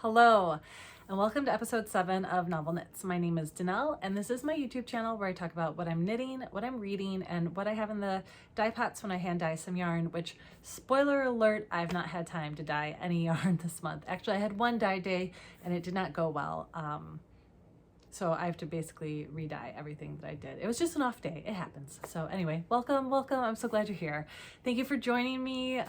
Hello, and welcome to episode 7 of Novel Knits. My name is Danelle, and this is my YouTube channel where I talk about what I'm knitting, what I'm reading, and what I have in the dye pots when I hand dye some yarn, which, spoiler alert, I've not had time to dye any yarn this month. Actually, I had one dye day, and it did not go well. So I have to basically re-dye everything that I did. It was just an off day. It happens. So anyway, welcome. I'm so glad you're here. Thank you for joining me.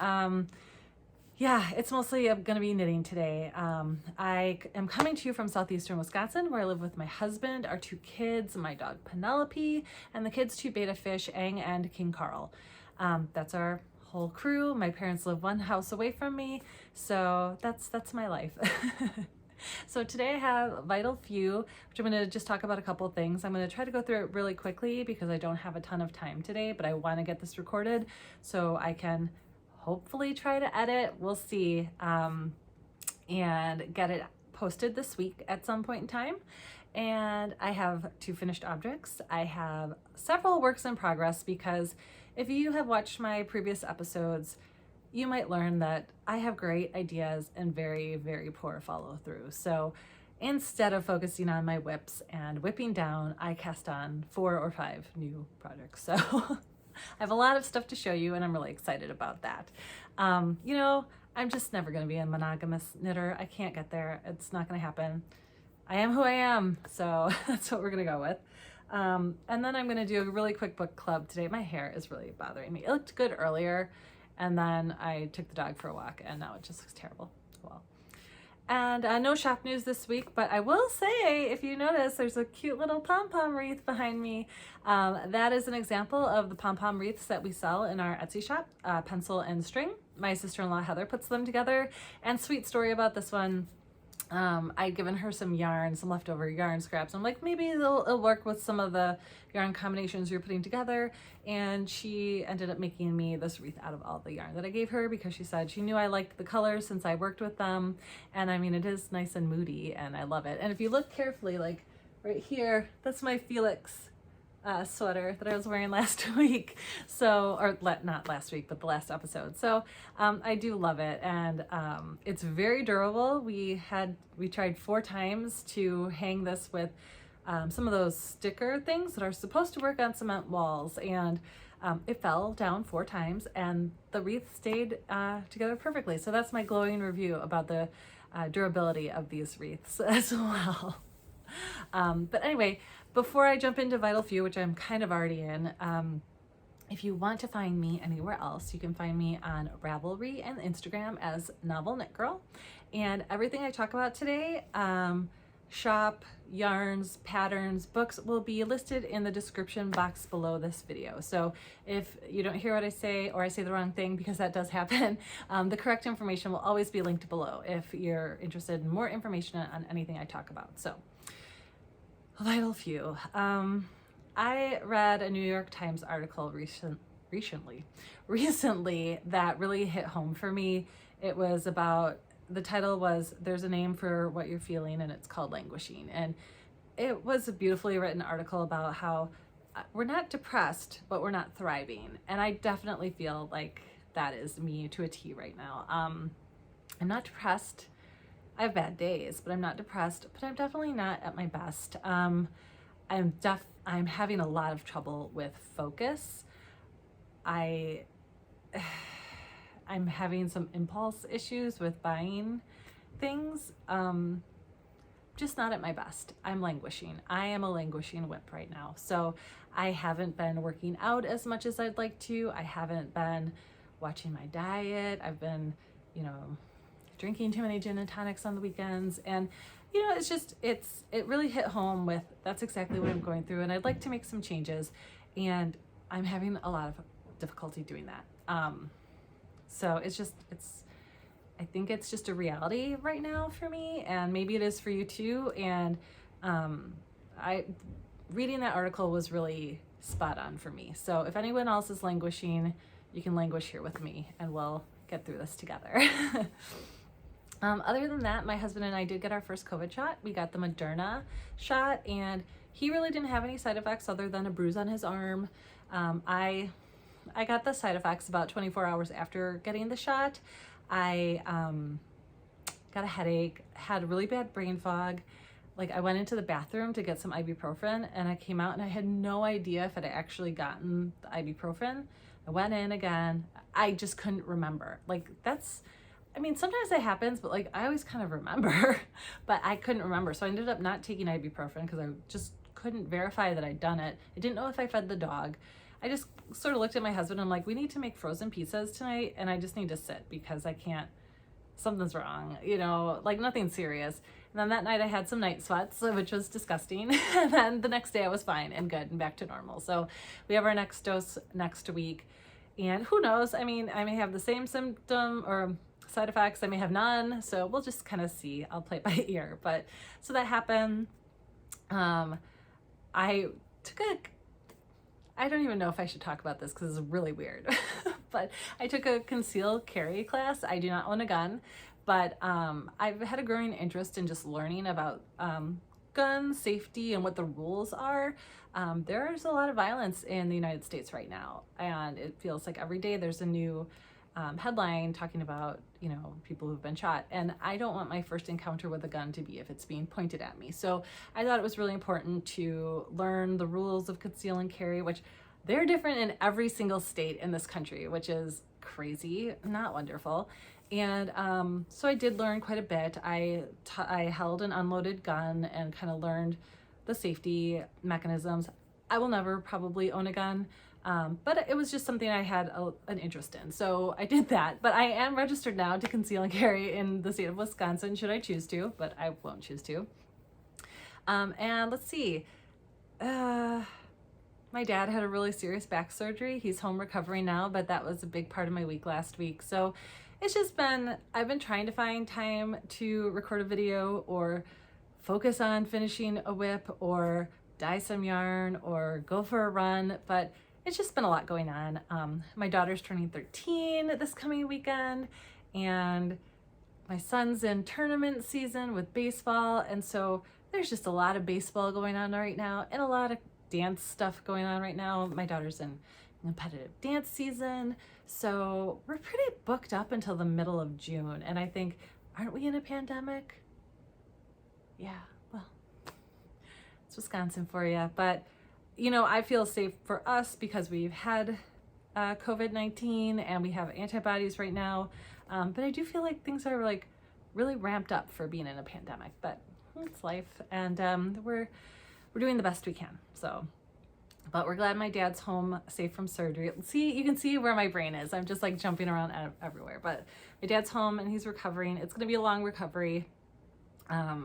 Yeah, it's mostly going to be knitting today. I am coming to you from southeastern Wisconsin, where I live with my husband, our 2 kids, my dog Penelope, and the kids' 2 beta fish, Aang and King Carl. That's our whole crew. My parents live 1 house away from me, so that's my life. So today I have Vital Few, which I'm going to just talk about a couple of things. I'm going to try to go through it really quickly because I don't have a ton of time today, but I want to get this recorded so I can hopefully try to edit, we'll see, and get it posted this week at some point in time. And I have 2 finished objects. I have several works in progress because if you have watched my previous episodes, you might learn that I have great ideas and very, very poor follow through. So instead of focusing on my whips and whipping down, I cast on 4 or 5 new projects. So I have a lot of stuff to show you, and I'm really excited about that. You know, I'm just never going to be a monogamous knitter. I can't get there. It's not going to happen. I am who I am, so that's what we're going to go with. And then I'm going to do a really quick book club today. My hair is really bothering me. It looked good earlier, and then I took the dog for a walk, and now it just looks terrible. Well, and no shop news this week, but I will say, if you notice, there's a cute little pom-pom wreath behind me. That is an example of the pom-pom wreaths that we sell in our Etsy shop, pencil and string. My sister-in-law Heather puts them together, and sweet story about this one. I'd given her some yarn, some leftover yarn scraps. I'm like, maybe it'll work with some of the yarn combinations you're putting together. And she ended up making me this wreath out of all the yarn that I gave her because she said she knew I liked the colors since I worked with them. And I mean, it is nice and moody and I love it. And if you look carefully, like right here, that's my Felix sweater that I was wearing last week. So, or not last week, but the last episode. So I do love it, and it's very durable. We tried 4 times to hang this with some of those sticker things that are supposed to work on cement walls, and it fell down 4 times, and the wreath stayed together perfectly. So that's my glowing review about the durability of these wreaths as well. But anyway, before I jump into Vital Few, which I'm kind of already in, if you want to find me anywhere else, you can find me on Ravelry and Instagram as Novel Knit Girl. And everything I talk about today, shop, yarns, patterns, books, will be listed in the description box below this video. So if you don't hear what I say, or I say the wrong thing, because that does happen, the correct information will always be linked below if you're interested in more information on anything I talk about. So Vital Few. I read a New York Times article recently that really hit home for me. It was about, the title was "There's a Name for What You're Feeling, and it's called Languishing." And it was a beautifully written article about how we're not depressed, but we're not thriving. And I definitely feel like that is me to a T right now. I'm not depressed. I have bad days, but I'm not depressed, but I'm definitely not at my best. I'm having a lot of trouble with focus. I'm having some impulse issues with buying things. Just not at my best. I'm languishing. I am a languishing whip right now. So I haven't been working out as much as I'd like to. I haven't been watching my diet. I've been, drinking too many gin and tonics on the weekends, and it really hit home with, that's exactly what I'm going through, and I'd like to make some changes, and I'm having a lot of difficulty doing that. So I think it's just a reality right now for me, and maybe it is for you too. And reading that article was really spot on for me. So if anyone else is languishing, you can languish here with me, and we'll get through this together. Other than that, my husband and I did get our first COVID shot. We got the Moderna shot, and he really didn't have any side effects other than a bruise on his arm. I got the side effects about 24 hours after getting the shot. I got a headache, had a really bad brain fog. Like, I went into the bathroom to get some ibuprofen, and I came out and I had no idea if I'd actually gotten the ibuprofen. I went in again. I just couldn't remember. Like, that's, I mean, sometimes that happens, but like, I always kind of remember, but I couldn't remember. So I ended up not taking ibuprofen because I just couldn't verify that I'd done it. I didn't know if I fed the dog. I just sort of looked at my husband. I'm like, we need to make frozen pizzas tonight, and I just need to sit because I can't, something's wrong, you know, like nothing serious. And then that night I had some night sweats, which was disgusting. And then the next day I was fine and good and back to normal. So we have our next dose next week. And who knows? I mean, I may have the same symptom or side effects. I may have none. So we'll just kind of see. I'll play it by ear. But so that happened. I took I don't even know if I should talk about this because it's really weird. But I took a concealed carry class. I do not own a gun. But I've had a growing interest in just learning about gun safety and what the rules are. There's a lot of violence in the United States right now, and it feels like every day there's a new headline talking about, you know, people who've been shot. And I don't want my first encounter with a gun to be if it's being pointed at me. So I thought it was really important to learn the rules of conceal and carry, which they're different in every single state in this country, which is crazy, not wonderful. And so I did learn quite a bit. I held an unloaded gun and kind of learned the safety mechanisms. I will never probably own a gun, but it was just something I had an interest in. So I did that, but I am registered now to conceal and carry in the state of Wisconsin, should I choose to, but I won't choose to. And let's see, my dad had a really serious back surgery. He's home recovering now, but that was a big part of my week last week. So it's just been, I've been trying to find time to record a video or focus on finishing a whip or dye some yarn or go for a run, but it's just been a lot going on. My daughter's turning 13 this coming weekend, and my son's in tournament season with baseball, and so there's just a lot of baseball going on right now and a lot of dance stuff going on right now. My daughter's in competitive dance season, so we're pretty booked up until the middle of June, and I think, aren't we in a pandemic? Yeah, well, it's Wisconsin for you, but you know, I feel safe for us because we've had COVID-19 and we have antibodies right now, but I do feel like things are like really ramped up for being in a pandemic, but it's life, and we're doing the best we can. So, but we're glad my dad's home safe from surgery. See, you can see where my brain is. I'm just like jumping around everywhere, but my dad's home and he's recovering. It's going to be a long recovery.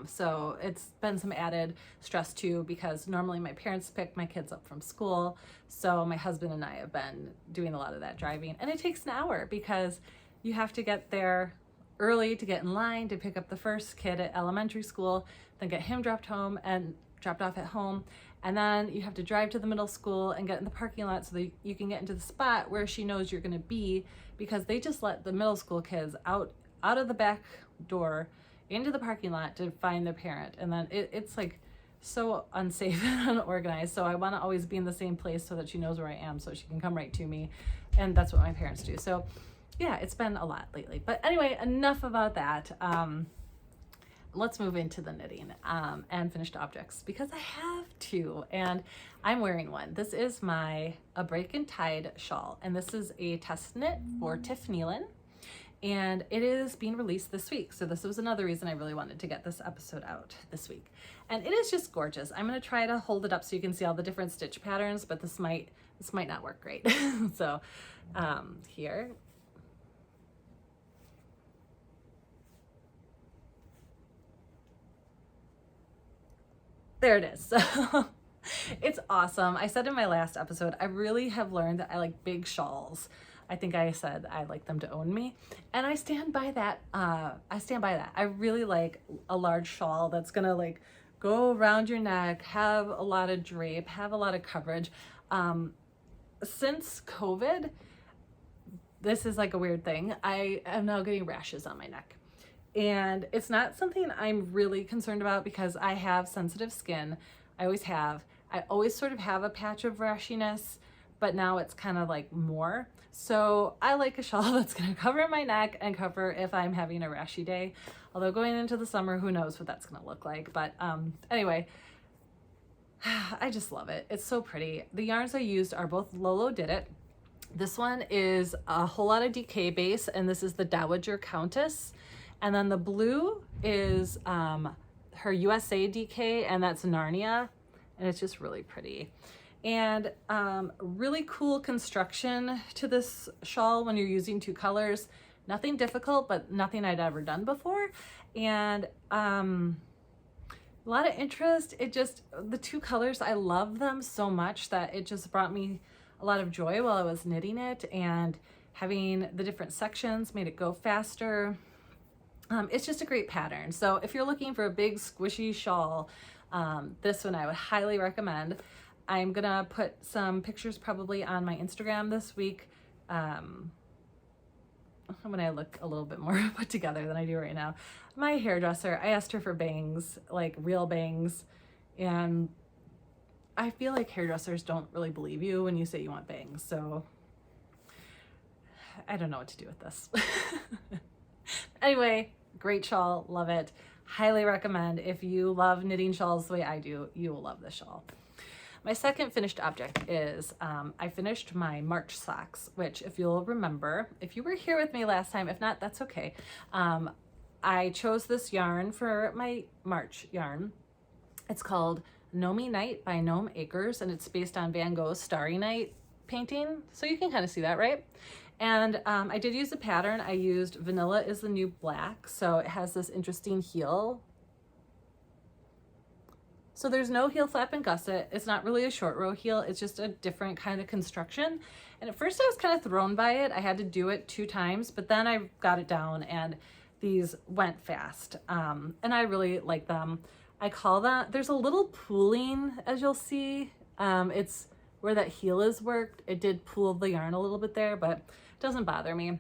So it's been some added stress too, because normally my parents pick my kids up from school. So my husband and I have been doing a lot of that driving, and it takes an hour because you have to get there early to get in line to pick up the first kid at elementary school, then get him dropped off at home. And then you have to drive to the middle school and get in the parking lot so that you can get into the spot where she knows you're going to be, because they just let the middle school kids out of the back door into the parking lot to find their parent. And then it's like so unsafe and unorganized. So I want to always be in the same place so that she knows where I am so she can come right to me. And that's what my parents do. So yeah, it's been a lot lately. But anyway, enough about that. Let's move into the knitting and finished objects, because I have two and I'm wearing one. This is a break and tide shawl, and this is a test knit for Tiff Neilan, and it is being released this week. So this was another reason I really wanted to get this episode out this week. And it is just gorgeous. I'm going to try to hold it up so you can see all the different stitch patterns, but this might not work great. So here. There it is. So it's awesome. I said in my last episode, I really have learned that I like big shawls. I think I said I like them to own me, and I stand by that. I really like a large shawl that's gonna like go around your neck, have a lot of drape, have a lot of coverage. Since COVID, this is like a weird thing. I am now getting rashes on my neck. And it's not something I'm really concerned about because I have sensitive skin. I always have. I always sort of have a patch of rashiness, but now it's kind of like more. So I like a shawl that's gonna cover my neck and cover if I'm having a rashy day. Although going into the summer, who knows what that's going to look like. But anyway, I just love it. It's so pretty. The yarns I used are both Lolodidit. This one is a Wholotta DK base, and this is the Dowager Countess. And then the blue is her USA DK, and that's Narnia. And it's just really pretty. And really cool construction to this shawl when you're using two colors. Nothing difficult, but nothing I'd ever done before. And a lot of interest. The two colors, I love them so much that it just brought me a lot of joy while I was knitting it, and having the different sections made it go faster. It's just a great pattern. So if you're looking for a big squishy shawl, this one I would highly recommend. I'm gonna put some pictures probably on my Instagram this week when I look a little bit more put together than I do right now. My hairdresser, I asked her for bangs, like real bangs, and I feel like hairdressers don't really believe you when you say you want bangs, so I don't know what to do with this. Anyway, great shawl, love it. Highly recommend. If you love knitting shawls the way I do, you will love this shawl. My second finished object is I finished my March socks, which if you'll remember, if you were here with me last time, if not, that's okay. I chose this yarn for my March yarn. It's called Gnomey Night by Gnome Acres, and it's based on Van Gogh's Starry Night painting. So you can kind of see that, right? And I did use a pattern. I used Vanilla is the New Black. So it has this interesting heel. So there's no heel flap and gusset. It's not really a short row heel. It's just a different kind of construction. And at first I was kind of thrown by it. I had to do it 2 times, but then I got it down and these went fast. And I really like them. I call that, there's a little pooling, as you'll see. It's where that heel is worked. It did pool the yarn a little bit there, but it doesn't bother me.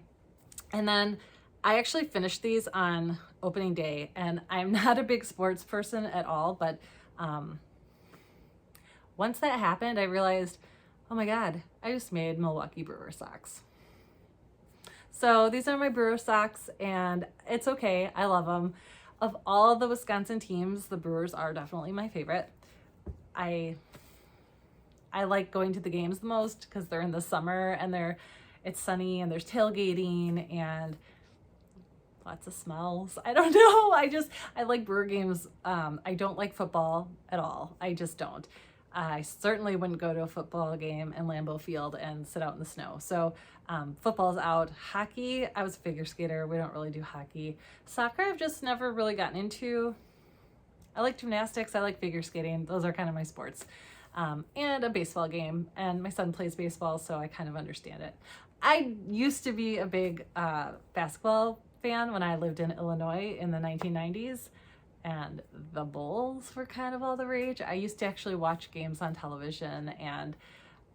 And then I actually finished these on opening day, and I'm not a big sports person at all, but once that happened, I realized, oh my God, I just made Milwaukee Brewer socks. So these are my Brewer socks, and it's okay. I love them. Of all the Wisconsin teams, the Brewers are definitely my favorite. I like going to the games the most because they're in the summer and it's sunny and there's tailgating and lots of smells. I don't know. I like Brewer games. I don't like football at all. I just don't. I certainly wouldn't go to a football game in Lambeau Field and sit out in the snow. So football's out. Hockey, I was a figure skater. We don't really do hockey. Soccer, I've just never really gotten into. I like gymnastics. I like figure skating. Those are kind of my sports. And a baseball game. And my son plays baseball, so I kind of understand it. I used to be a big basketball fan when I lived in Illinois in the 1990s. And the Bulls were kind of all the rage. I used to actually watch games on television, and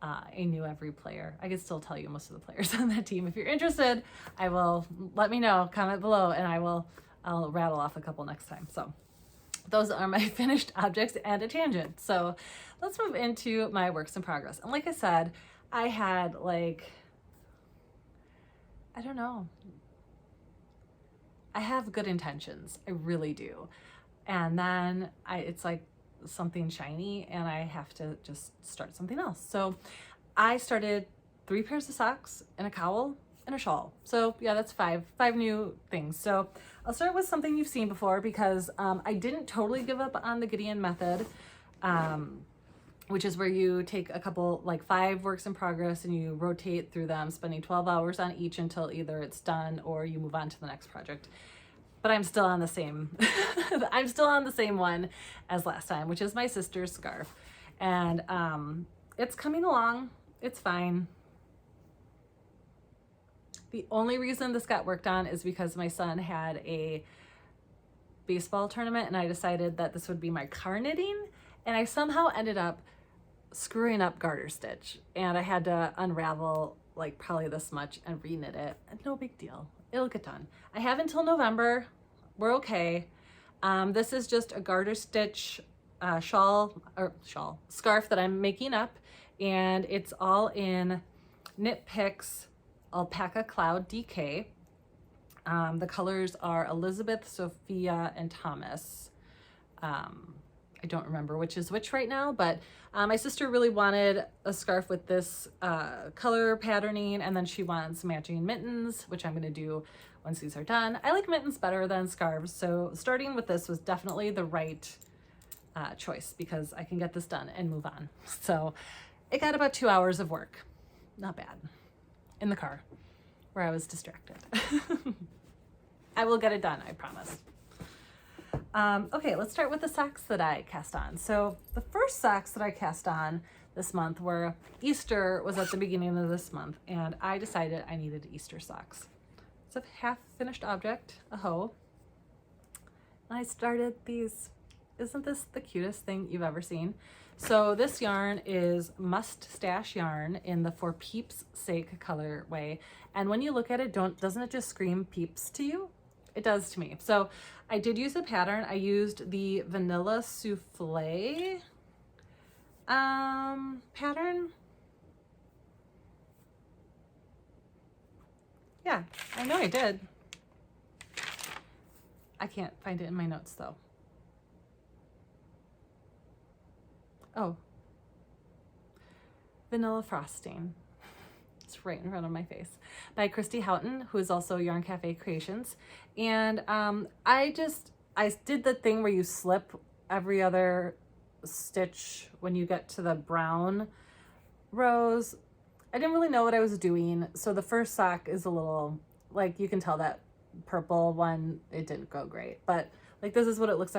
I knew every player. I could still tell you most of the players on that team. If you're interested, let me know, comment below, and I'll rattle off a couple next time. So those are my finished objects and a tangent. So let's move into my works in progress. And like I said, I had I don't know. I have good intentions. I really do. And then it's like something shiny and I have to just start something else. So I started 3 pairs of socks and a cowl and a shawl. So yeah, that's five new things. So I'll start with something you've seen before because I didn't totally give up on the Gideon method, which is where you take a couple, 5 works in progress and you rotate through them, spending 12 hours on each until either it's done or you move on to the next project. But I'm still on the same, I'm still on the same one as last time, which is my sister's scarf. And it's coming along, it's fine. The only reason this got worked on is because my son had a baseball tournament and I decided that this would be my car knitting. And I somehow ended up screwing up garter stitch. And I had to unravel probably this much and re-knit it. No big deal. It'll get done. I have until November. We're okay. This is just a garter stitch scarf that I'm making up, and it's all in Knit Picks Alpaca Cloud DK. The colors are Elizabeth, Sophia, and Thomas. I don't remember which is which right now, but my sister really wanted a scarf with this color patterning, and then she wants matching mittens, which I'm going to do once these are done. I like mittens better than scarves, so starting with this was definitely the right choice because I can get this done and move on. So it got about 2 hours of work. Not bad. In the car where I was distracted. I will get it done, I promise. Okay, let's start with the socks that I cast on. So the first socks that I cast on this month were, Easter was at the beginning of this month, and I decided I needed Easter socks. It's a half finished object, a hoe. And I started these. Isn't this the cutest thing you've ever seen? So this yarn is Must Stash yarn in the For Peeps Sake colorway. And when you look at it, doesn't it just scream peeps to you? It does to me. So I did use a pattern. I used the Vanilla Souffle pattern. Yeah, I know I did. I can't find it in my notes though. Oh, Vanilla Frosting. It's right in front of my face. By Christy Houghton, who is also Yarn Cafe Creations. And I did the thing where you slip every other stitch when you get to the brown rows. I didn't really know what I was doing. So the first sock is a little, like, you can tell that purple one, it didn't go great. But like, this is what it looks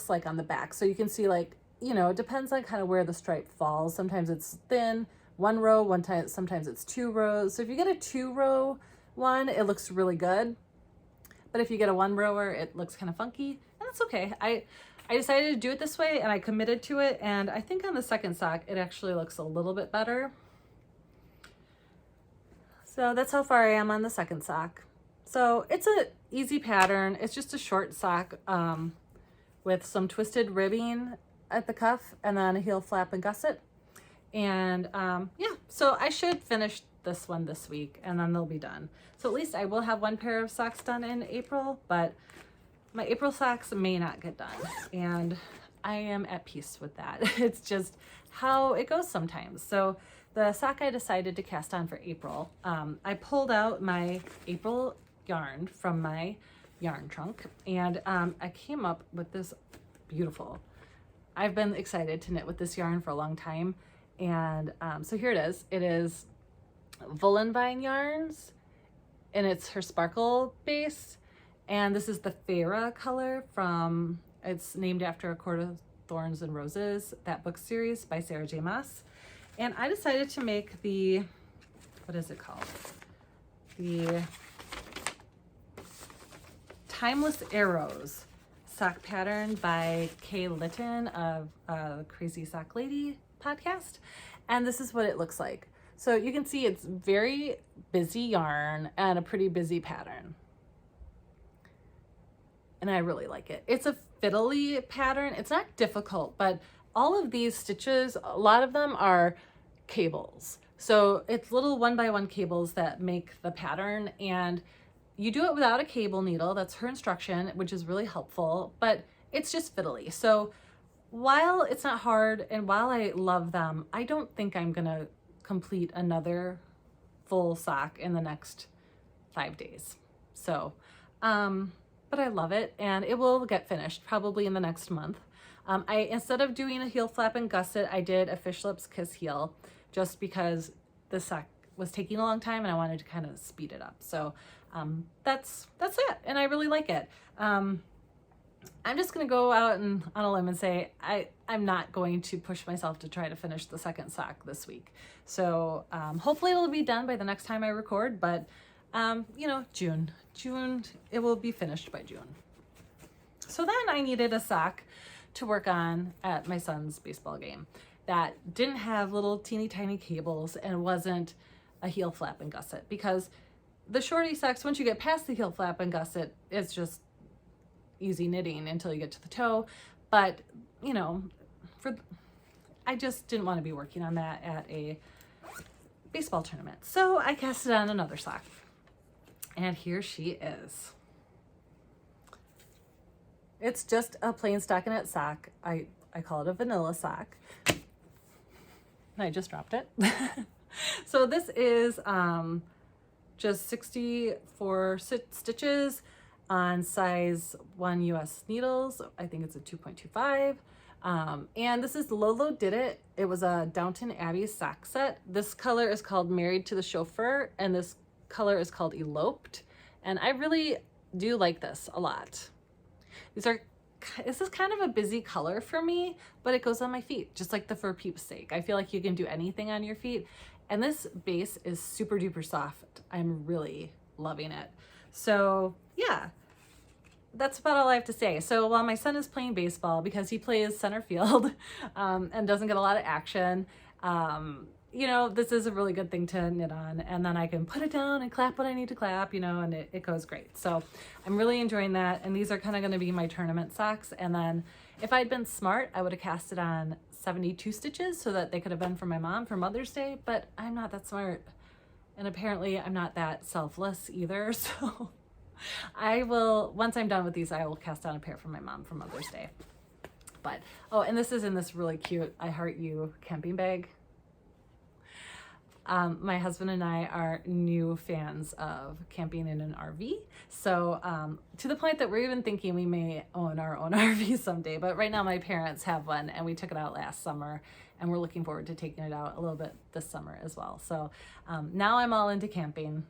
like on the back. So you can see, like, you know, it depends on kind of where the stripe falls. Sometimes it's thin, one row, sometimes it's 2 rows. So if you get a 2-row one, it looks really good. But if you get a 1-rower, it looks kind of funky, and that's okay. I decided to do it this way, and I committed to it, and I think on the second sock, it actually looks a little bit better. So that's how far I am on the second sock. So it's an easy pattern. It's just a short sock with some twisted ribbing at the cuff and then a heel flap and gusset. And yeah, so I should finish this one this week and then they'll be done. So at least I will have 1 pair of socks done in April, but my April socks may not get done. And I am at peace with that. It's just how it goes sometimes. So the sock I decided to cast on for April, I pulled out my April yarn from my yarn trunk, and I came up with this beautiful, I've been excited to knit with this yarn for a long time. And so here it is. It is Woolenvine yarns, and it's her sparkle base. And this is the Farah color from, it's named after A Court of Thorns and Roses, that book series by Sarah J. Maas. And I decided to make the, what is it called? The Timeless Arrows sock pattern by Kay Litton of Crazy Sock Lady podcast. And this is what it looks like. So you can see it's very busy yarn and a pretty busy pattern. And I really like it. It's a fiddly pattern. It's not difficult, but all of these stitches, a lot of them are cables. So it's little 1x1 cables that make the pattern, and you do it without a cable needle. That's her instruction, which is really helpful, but it's just fiddly. So while it's not hard and while I love them, I don't think I'm gonna complete another full sock in the next 5 days. So, but I love it, and it will get finished probably in the next month. Instead of doing a heel flap and gusset, I did a fish lips kiss heel, just because the sock was taking a long time and I wanted to kind of speed it up. So that's it, and I really like it. I'm just gonna go out and on a limb and say I'm not going to push myself to try to finish the second sock this week. So hopefully it'll be done by the next time I record, but you know, June, it will be finished by June. So then I needed a sock to work on at my son's baseball game that didn't have little teeny tiny cables and wasn't a heel flap and gusset, because the shorty socks, once you get past the heel flap and gusset, it's just easy knitting until you get to the toe. But you know, I just didn't want to be working on that at a baseball tournament. So I casted on another sock. And here she is. It's just a plain stockinette sock. I call it a vanilla sock. I just dropped it. So this is just 64 stitches on size 1 US needles. I think it's a 2.25. And this is Lolodidit. It was a Downton Abbey sock set. This color is called Married to the Chauffeur, and this color is called Eloped. And I really do like this a lot. This is kind of a busy color for me, but it goes on my feet, just like the For Peeps sake. I feel like you can do anything on your feet. And this base is super duper soft. I'm really loving it. So yeah, that's about all I have to say. So while my son is playing baseball, because he plays center field and doesn't get a lot of action, you know, this is a really good thing to knit on, and then I can put it down and clap what I need to clap, you know, and it goes great. So I'm really enjoying that. And these are kind of going to be my tournament socks. And then if I'd been smart, I would have cast it on 72 stitches so that they could have been for my mom for Mother's Day, but I'm not that smart. And apparently I'm not that selfless either. So I will, once I'm done with these, I will cast on a pair for my mom for Mother's Day. But, oh, and this is in this really cute I Heart You camping bag. My husband and I are new fans of camping in an RV. So to the point that we're even thinking we may own our own RV someday. But right now my parents have one, and we took it out last summer, and we're looking forward to taking it out a little bit this summer as well. So now I'm all into camping.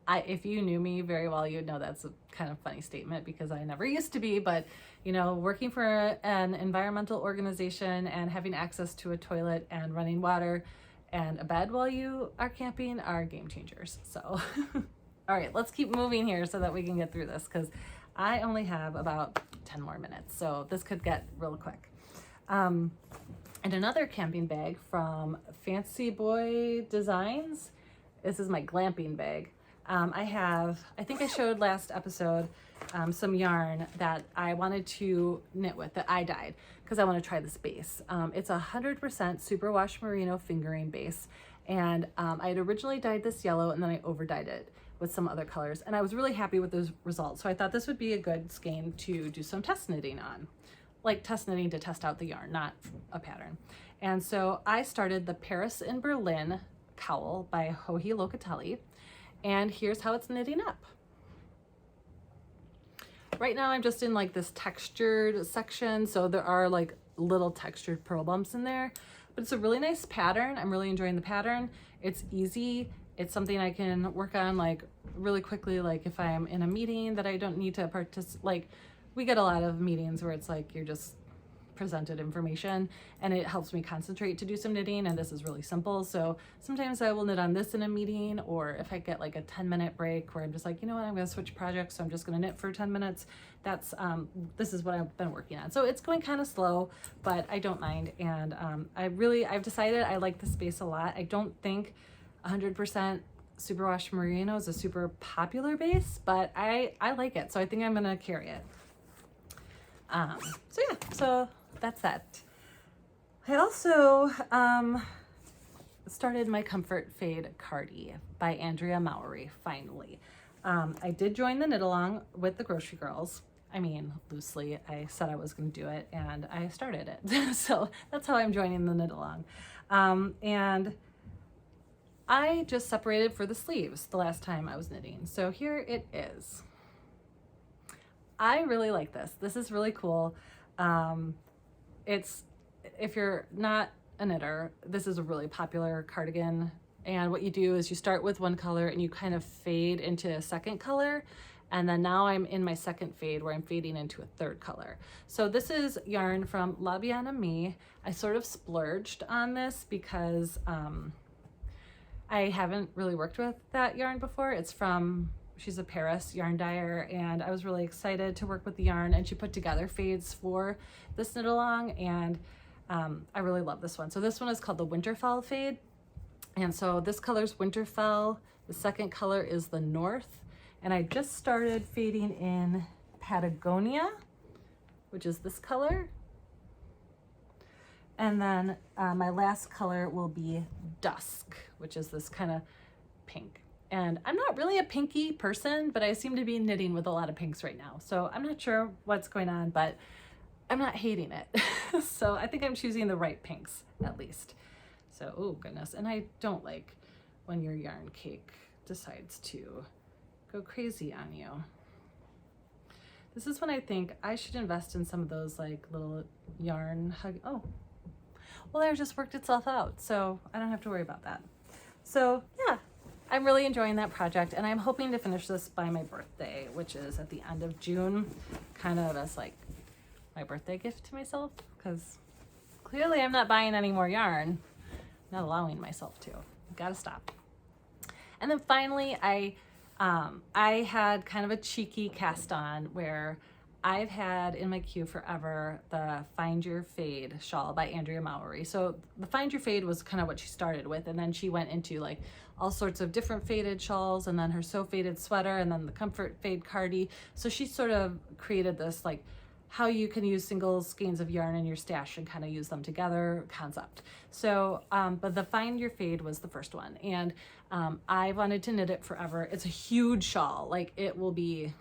If you knew me very well, you'd know that's a kind of funny statement because I never used to be, but you know, working for an environmental organization and having access to a toilet and running water and a bed while you are camping are game changers. So, all right, let's keep moving here so that we can get through this because I only have about 10 more minutes. So this could get real quick. And another camping bag from Fancy Boy Designs. This is my glamping bag. I think I showed last episode some yarn that I wanted to knit with that I dyed because I want to try this base. It's 100% superwash merino fingering base, and I had originally dyed this yellow and then I over dyed it with some other colors, and I was really happy with those results. So I thought this would be a good skein to do some test knitting on, like test knitting to test out the yarn, not a pattern. And so I started the Paris in Berlin cowl by Joji Locatelli. And here's how it's knitting up. Right now I'm just in like this textured section, so there are like little textured purl bumps in there, but it's a really nice pattern. I'm really enjoying the pattern. It's easy. It's something I can work on like really quickly, like if I'm in a meeting that I don't need to participate. Like we get a lot of meetings where it's like you're just presented information, and it helps me concentrate to do some knitting, and this is really simple. So sometimes I will knit on this in a meeting, or if I get like a 10-minute break where I'm just like, you know what, I'm going to switch projects, so I'm just going to knit for 10 minutes. That's this is what I've been working on. So it's going kind of slow, but I don't mind. And I've decided I like the space a lot. I don't think 100% superwash merino is a super popular base, but I like it, so I think I'm going to carry it. So yeah, so that's that. I also started my Comfort Fade Cardi by Andrea Mowry, finally. I did join the knit along with the Grocery Girls. I mean, loosely, I said I was going to do it, and I started it. So that's how I'm joining the knit along. And I just separated for the sleeves the last time I was knitting. So here it is. I really like this. This is really cool. If you're not a knitter, this is a really popular cardigan. And what you do is you start with one color and you kind of fade into a second color. And then now I'm in my second fade where I'm fading into a third color. So this is yarn from La Bien Aimée. I sort of splurged on this because I haven't really worked with that yarn before. She's a Paris yarn dyer, and I was really excited to work with the yarn, and she put together fades for this knit along, and I really love this one. So this one is called the Winterfell fade, and so this color's Winterfell. The second color is the North, and I just started fading in Patagonia, which is this color, and then my last color will be Dusk, which is this kind of pink. And I'm not really a pinky person, but I seem to be knitting with a lot of pinks right now. So I'm not sure what's going on, but I'm not hating it. So I think I'm choosing the right pinks at least. So, oh goodness. And I don't like when your yarn cake decides to go crazy on you. This is when I think I should invest in some of those like little yarn hug. Oh, well, it just worked itself out. So I don't have to worry about that. So yeah, I'm really enjoying that project, and I'm hoping to finish this by my birthday, which is at the end of June, kind of as like my birthday gift to myself, because clearly I'm not buying any more yarn, not allowing myself to. Gotta stop. And then finally, I had kind of a cheeky cast on where I've had in my queue forever the Find Your Fade shawl by Andrea Mowry. So the Find Your Fade was kind of what she started with, and then she went into like all sorts of different faded shawls, and then her So Faded sweater, and then the Comfort Fade cardi. So she sort of created this like how you can use single skeins of yarn in your stash and kind of use them together concept. So, but the Find Your Fade was the first one, and I wanted to knit it forever. It's a huge shawl, like it will be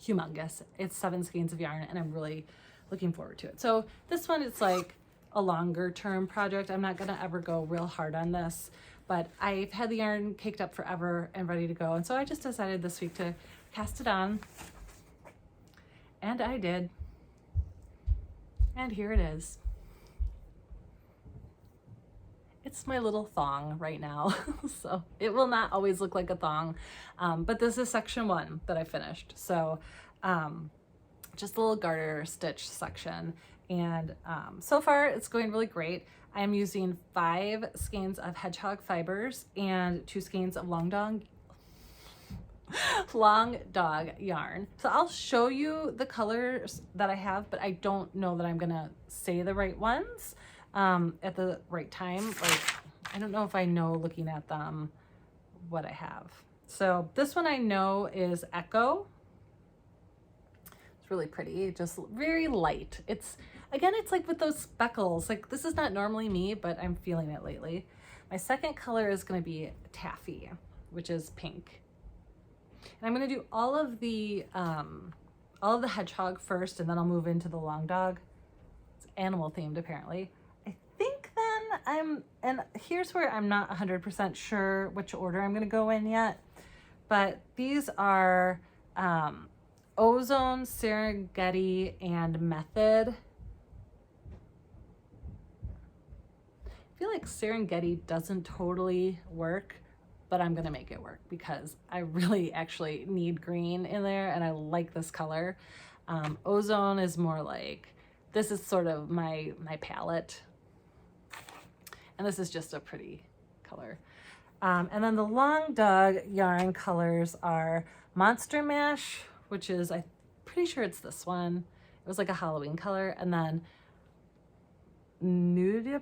humongous. It's 7 skeins of yarn, and I'm really looking forward to it. So this one, it's like a longer term project. I'm not gonna ever go real hard on this, but I've had the yarn caked up forever and ready to go. And so I just decided this week to cast it on, and I did. And here it is. It's my little thong right now. So it will not always look like a thong, but this is section 1 that I finished. So just a little garter stitch section. And so far it's going really great. I'm using 5 skeins of hedgehog fibers and 2 skeins of long dog yarn. So I'll show you the colors that I have, but I don't know that I'm gonna say the right ones at the right time. Like, I don't know if I know looking at them what I have. So this one I know is Echo. It's really pretty, just very light. It's, again, it's like with those speckles, like this is not normally me, but I'm feeling it lately. My second color is gonna be Taffy, which is pink. And I'm gonna do all of the hedgehog first, and then I'll move into the long dog. It's animal themed apparently. I think then and here's where I'm not 100% sure which order I'm gonna go in yet, but these are Ozone, Serengeti, and Method. I feel like Serengeti doesn't totally work, but I'm gonna make it work because I really actually need green in there, and I like this color. Ozone is more like, this is sort of my palette, and this is just a pretty color. And then the long dog yarn colors are Monster Mash, which is, I'm pretty sure it's this one. It was like a Halloween color, and then Nudibranch.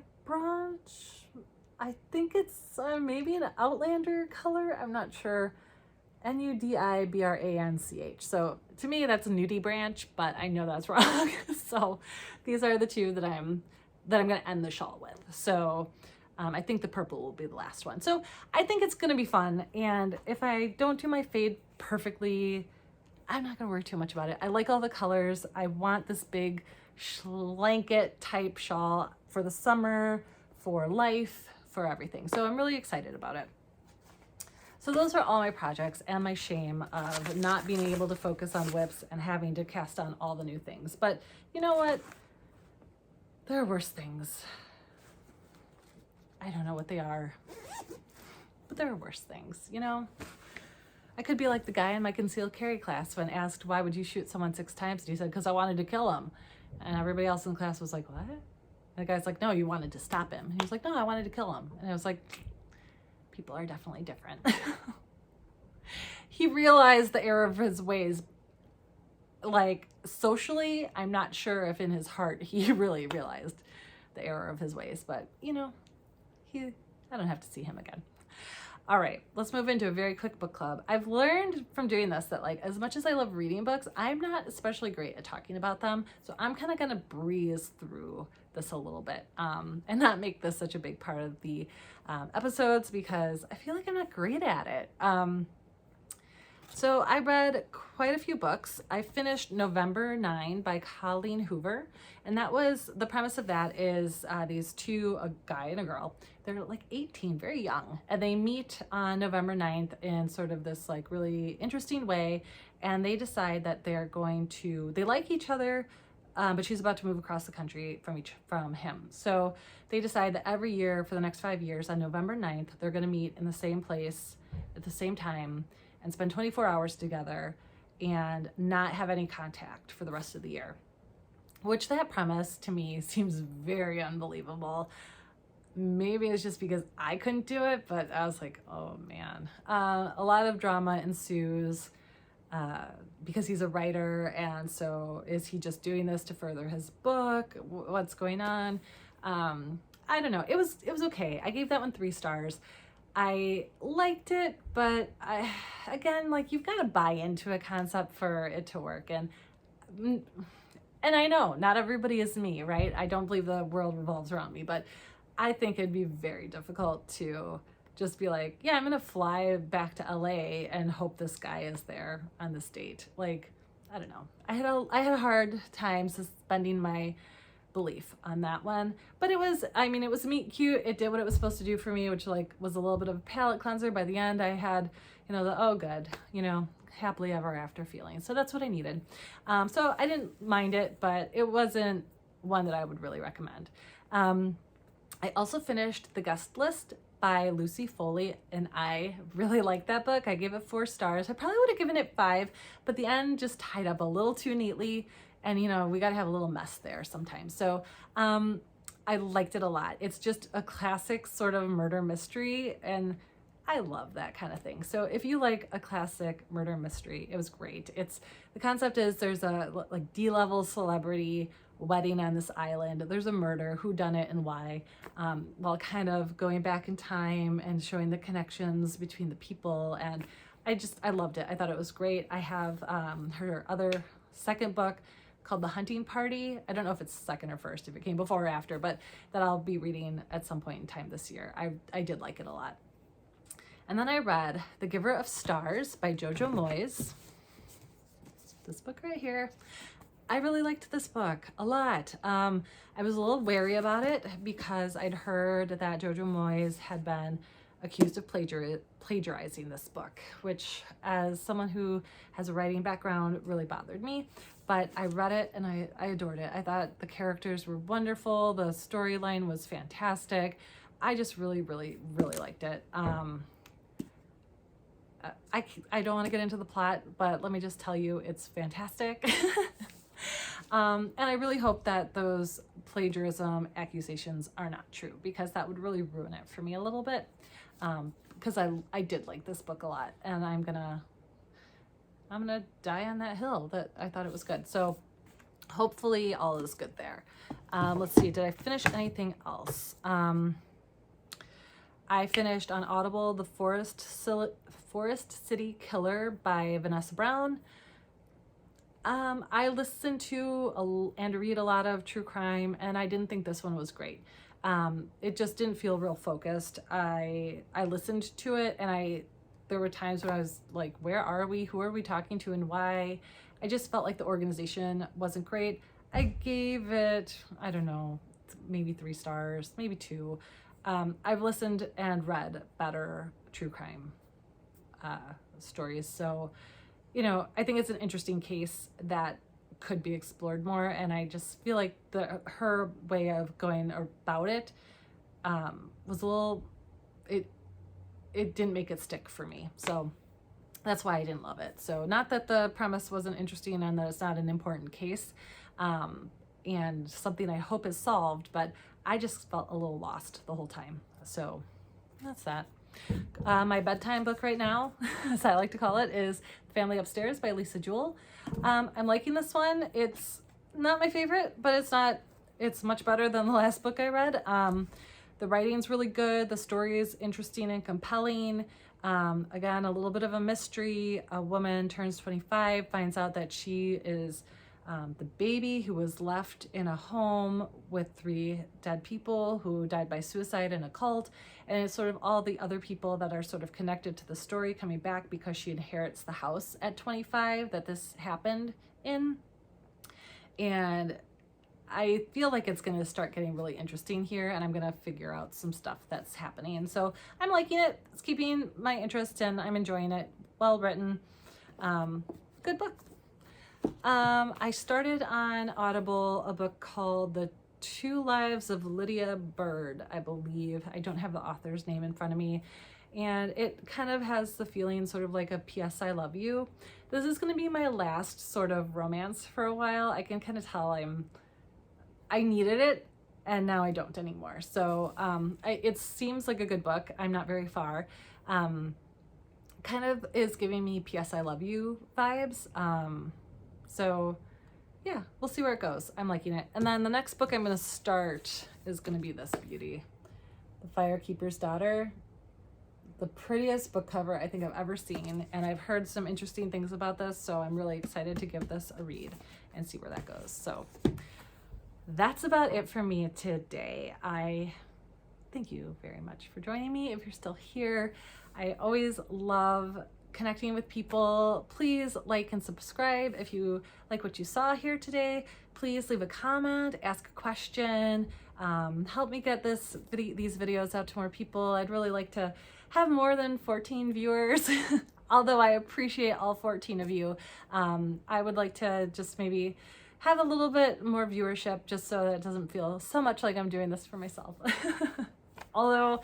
I think it's maybe an Outlander color. I'm not sure. Nudibranch. So to me, that's a nudie branch, but I know that's wrong. So these are the 2 that I'm going to end the shawl with. So I think the purple will be the last one. So I think it's going to be fun. And if I don't do my fade perfectly, I'm not going to worry too much about it. I like all the colors. I want this big blanket type shawl for the summer, for life, for everything. So I'm really excited about it. So those are all my projects, and my shame of not being able to focus on whips and having to cast on all the new things. But you know what? There are worse things. I don't know what they are, but there are worse things, you know? I could be like the guy in my concealed carry class when asked, why would you shoot someone 6 times? And he said, because I wanted to kill him. And everybody else in the class was like, what? And the guy's like, no, you wanted to stop him. And he was like, no, I wanted to kill him. And I was like, people are definitely different. He realized the error of his ways. Like, socially, I'm not sure if in his heart he really realized the error of his ways, but you know, I don't have to see him again. All right, let's move into a very quick book club. I've learned from doing this that like as much as I love reading books, I'm not especially great at talking about them. So I'm kind of gonna breeze through this a little bit and not make this such a big part of the episodes because I feel like I'm not great at it. So I read quite a few books. I finished November 9 by Colleen Hoover. And that was, the premise of that is these two, a guy and a girl, they're like 18, very young. And they meet on November 9th in sort of this like really interesting way. And they decide that they're going to, they like each other, but she's about to move across the country from him. So they decide that every year for the next 5 years on November 9th, they're gonna meet in the same place at the same time and spend 24 hours together and not have any contact for the rest of the year. Which that premise to me seems very unbelievable. Maybe it's just because I couldn't do it, but I was like, oh man. A lot of drama ensues because he's a writer, and so is he just doing this to further his book? What's going on? I don't know. It was okay. I gave that one 3 stars. I liked it, but again, like you've got to buy into a concept for it to work. And I know not everybody is me, right? I don't believe the world revolves around me, but I think it'd be very difficult to just be like, yeah, I'm going to fly back to LA and hope this guy is there on this date. Like, I don't know. I had a hard time suspending my belief on that one, but it was meet cute. It did what it was supposed to do for me, which like was a little bit of a palate cleanser. By the end I had, the oh good, happily ever after feeling. So that's what I needed. So I didn't mind it, but it wasn't one that I would really recommend. I also finished The Guest List by Lucy Foley, and I really liked that book. I gave it 4 stars. I probably would have given it 5, but the end just tied up a little too neatly. And, we got to have a little mess there sometimes. So I liked it a lot. It's just a classic sort of murder mystery. And I love that kind of thing. So if you like a classic murder mystery, it was great. The concept is there's a like D-level celebrity wedding on this island. There's a murder, who done it and why, while kind of going back in time and showing the connections between the people. And I loved it. I thought it was great. I have her other second book called The Hunting Party. I don't know if it's second or first, if it came before or after, but that I'll be reading at some point in time this year. I did like it a lot. And then I read The Giver of Stars by Jojo Moyes. This book right here. I really liked this book a lot. I was a little wary about it because I'd heard that Jojo Moyes had been accused of plagiarizing this book, which as someone who has a writing background really bothered me. But I read it and I adored it. I thought the characters were wonderful. The storyline was fantastic. I just really, really, really liked it. I don't want to get into the plot, but let me just tell you, it's fantastic. And I really hope that those plagiarism accusations are not true, because that would really ruin it for me a little bit. Because I did like this book a lot, and I'm gonna die on that hill that I thought it was good. So hopefully all is good there. Let's see, did I finish anything else? I finished on Audible The Forest City Killer by Vanessa Brown. I listen to and read a lot of true crime, and I didn't think this one was great. It just didn't feel real focused. I listened to it, and there were times when I was like, where are we? Who are we talking to, and why? I just felt like the organization wasn't great. I gave it, I don't know, maybe 3 stars, maybe 2. I've listened and read better true crime stories. So, I think it's an interesting case that could be explored more. And I just feel like her way of going about it was a little, it didn't make it stick for me. So that's why I didn't love it. So not that the premise wasn't interesting and that it's not an important case and something I hope is solved, but I just felt a little lost the whole time. So that's that. My bedtime book right now, as I like to call it, is Family Upstairs by Lisa Jewell. I'm liking this one. It's not my favorite, but it's much better than the last book I read. The writing's really good. The story is interesting and compelling. Again, a little bit of a mystery. A woman turns 25, finds out that she is the baby who was left in a home with 3 dead people who died by suicide in a cult. And it's sort of all the other people that are sort of connected to the story coming back because she inherits the house at 25 that this happened in. And I feel like it's going to start getting really interesting here, and I'm going to figure out some stuff that's happening. And so I'm liking it. It's keeping my interest, and I'm enjoying it. Well written. Good book. I started on Audible a book called The 2 Lives of Lydia Bird, I believe. I don't have the author's name in front of me. And it kind of has the feeling sort of like a P.S. I Love You. This is going to be my last sort of romance for a while. I can kind of tell I needed it, and now I don't anymore. So it seems like a good book. I'm not very far. Kind of is giving me P.S. I Love You vibes. So yeah, we'll see where it goes. I'm liking it. And then the next book I'm going to start is going to be this beauty, The Firekeeper's Daughter. The prettiest book cover I think I've ever seen, and I've heard some interesting things about this, so I'm really excited to give this a read and see where that goes. So that's about it for me today. I thank you very much for joining me. If you're still here, I always love connecting with people. Please like and subscribe. If you like what you saw here today, please leave a comment, ask a question, help me get these videos out to more people. I'd really like to have more than 14 viewers, although I appreciate all 14 of you. I would like to just maybe have a little bit more viewership just so that it doesn't feel so much like I'm doing this for myself. Although,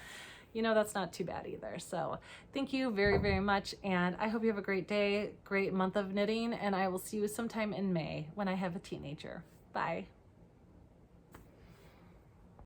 you know, that's not too bad either. So thank you very, very much. And I hope you have a great day, great month of knitting. And I will see you sometime in May when I have a teenager. Bye.